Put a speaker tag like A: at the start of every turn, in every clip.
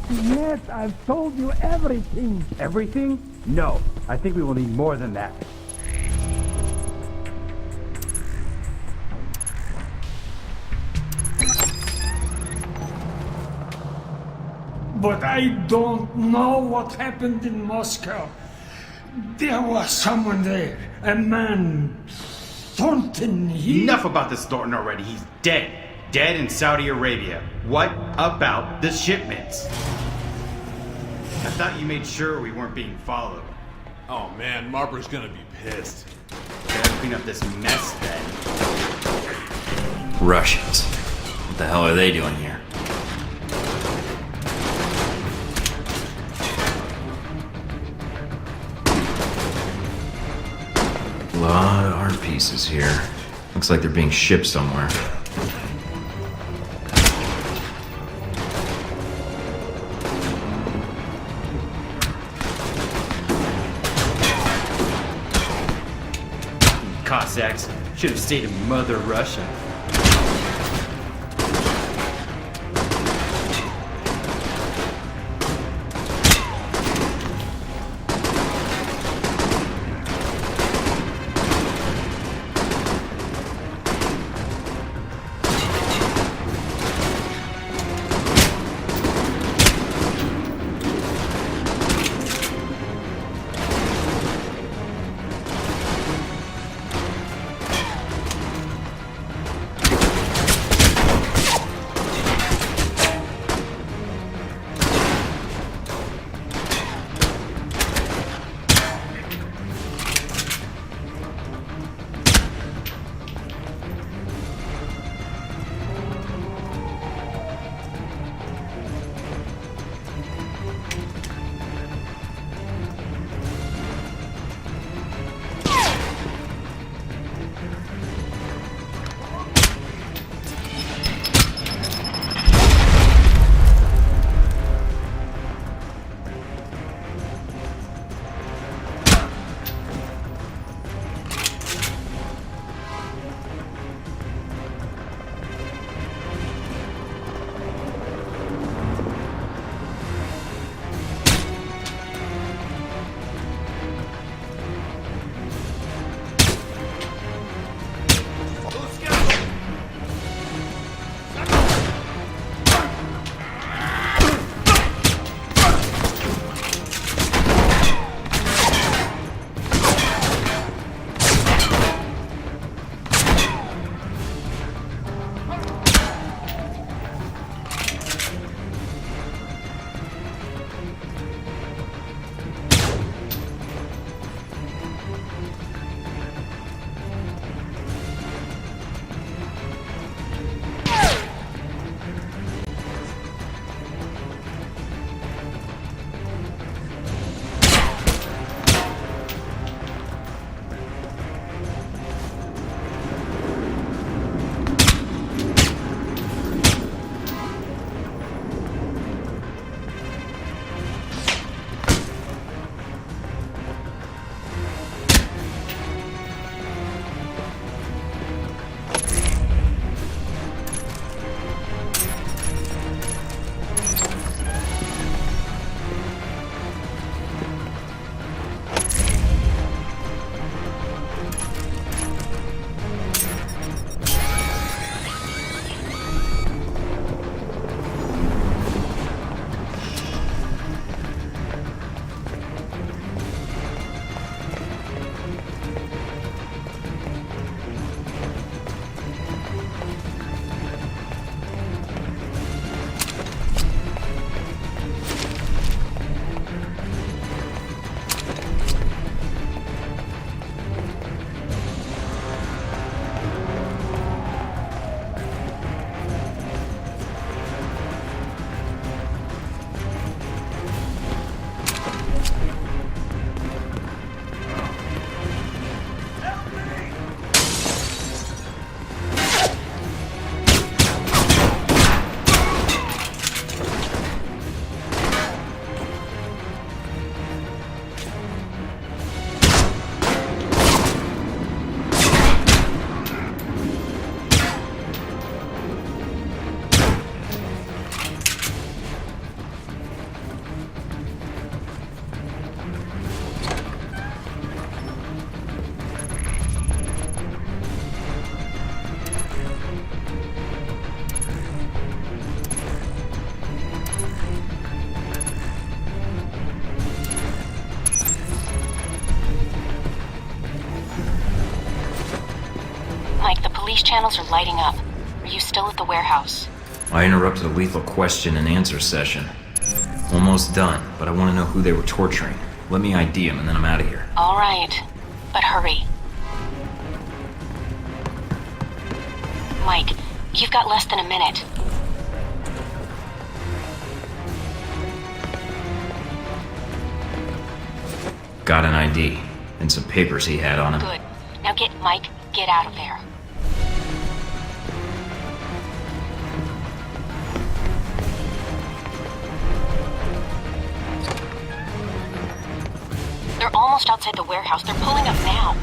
A: Yes, I've told you everything.
B: Everything? No. I think we will need more than that.
C: But I don't know what happened in Moscow. There was someone there, a man, Thornton.
D: Enough about this Thornton already. He's dead. Dead in Saudi Arabia. What about the shipments? I thought you made sure we weren't being followed.
E: Oh man, Marper's gonna be pissed.
D: Gotta clean up this mess then.
F: Russians. What the hell are they doing here? A lot of art pieces here. Looks like they're being shipped somewhere.
D: Cossacks should have stayed in Mother Russia.
G: Mike, the police channels are lighting up. Are you still at the warehouse?
F: I interrupted a lethal question and answer session. Almost done, but I want to know who they were torturing. Let me ID them and then I'm out of here.
G: All right, but hurry. Mike, you've got less than a minute.
F: Got an ID and some papers he had on him.
G: Good. Now Mike, get out of there. They're almost outside the warehouse. They're pulling up now.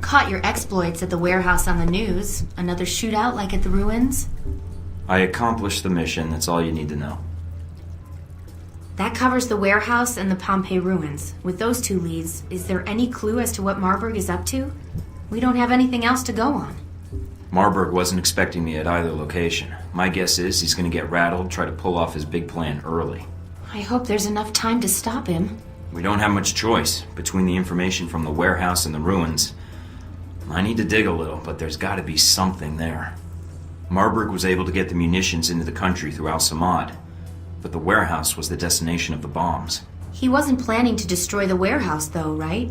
H: Caught your exploits at the warehouse on the news. Another shootout like at the ruins?
F: I accomplished the mission, that's all you need to know.
H: That covers the warehouse and the Pompeii ruins. With those two leads, is there any clue as to what Marburg is up to? We don't have anything else to go on.
F: Marburg wasn't expecting me at either location. My guess is he's gonna get rattled, try to pull off his big plan early.
H: I hope there's enough time to stop him.
F: We don't have much choice. Between the information from the warehouse and the ruins, I need to dig a little, but there's gotta be something there. Marburg was able to get the munitions into the country through Al-Samad, but the warehouse was the destination of the bombs.
H: He wasn't planning to destroy the warehouse, though, right?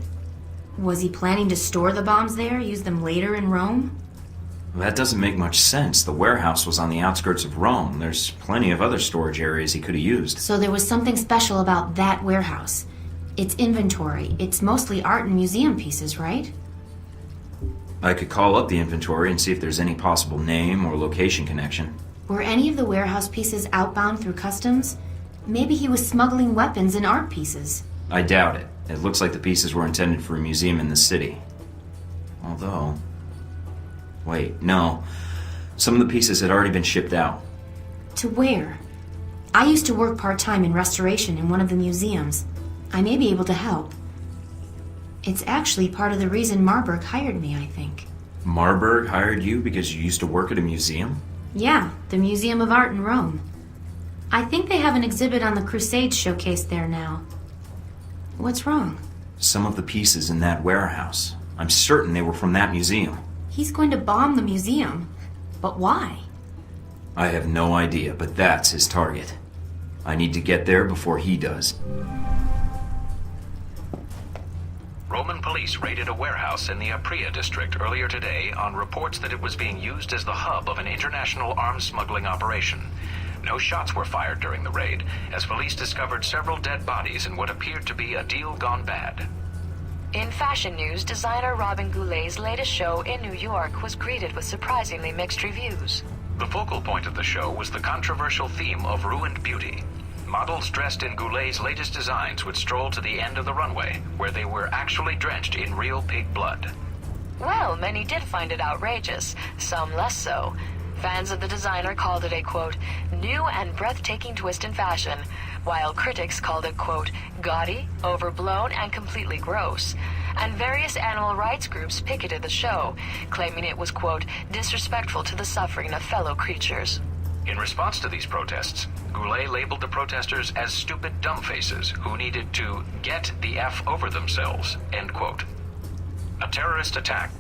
H: Was he planning to store the bombs there, use them later in Rome?
F: That doesn't make much sense. The warehouse was on the outskirts of Rome. There's plenty of other storage areas he could have used.
H: So there was something special about that warehouse. Its inventory, it's mostly art and museum pieces, right?
F: I could call up the inventory and see if there's any possible name or location connection.
H: Were any of the warehouse pieces outbound through customs? Maybe he was smuggling weapons and art pieces.
F: I doubt it. It looks like the pieces were intended for a museum in the city. Although... Wait, no. Some of the pieces had already been shipped out.
H: To where? I used to work part-time in restoration in one of the museums. I may be able to help. It's actually part of the reason Marburg hired me, I think.
F: Marburg hired you because you used to work at a museum?
H: Yeah, the Museum of Art in Rome. I think they have an exhibit on the Crusades showcase there now. What's wrong?
F: Some of the pieces in that warehouse. I'm certain they were from that museum.
H: He's going to bomb the museum. But why?
F: I have no idea, but that's his target. I need to get there before he does.
I: Roman police raided a warehouse in the Apria district earlier today on reports that it was being used as the hub of an international arms smuggling operation. No shots were fired during the raid, as police discovered several dead bodies in what appeared to be a deal gone bad.
J: In fashion news, designer Robin Goulet's latest show in New York was greeted with surprisingly mixed reviews.
I: The focal point of the show was the controversial theme of ruined beauty. Models dressed in Goulet's latest designs would stroll to the end of the runway, where they were actually drenched in real pig blood.
J: Well, many did find it outrageous, some less so. Fans of the designer called it a, quote, new and breathtaking twist in fashion, while critics called it, quote, gaudy, overblown, and completely gross. And various animal rights groups picketed the show, claiming it was, quote, disrespectful to the suffering of fellow creatures.
I: In response to these protests, Goulet labeled the protesters as stupid dumbfaces who needed to get the F over themselves, end quote. A terrorist attack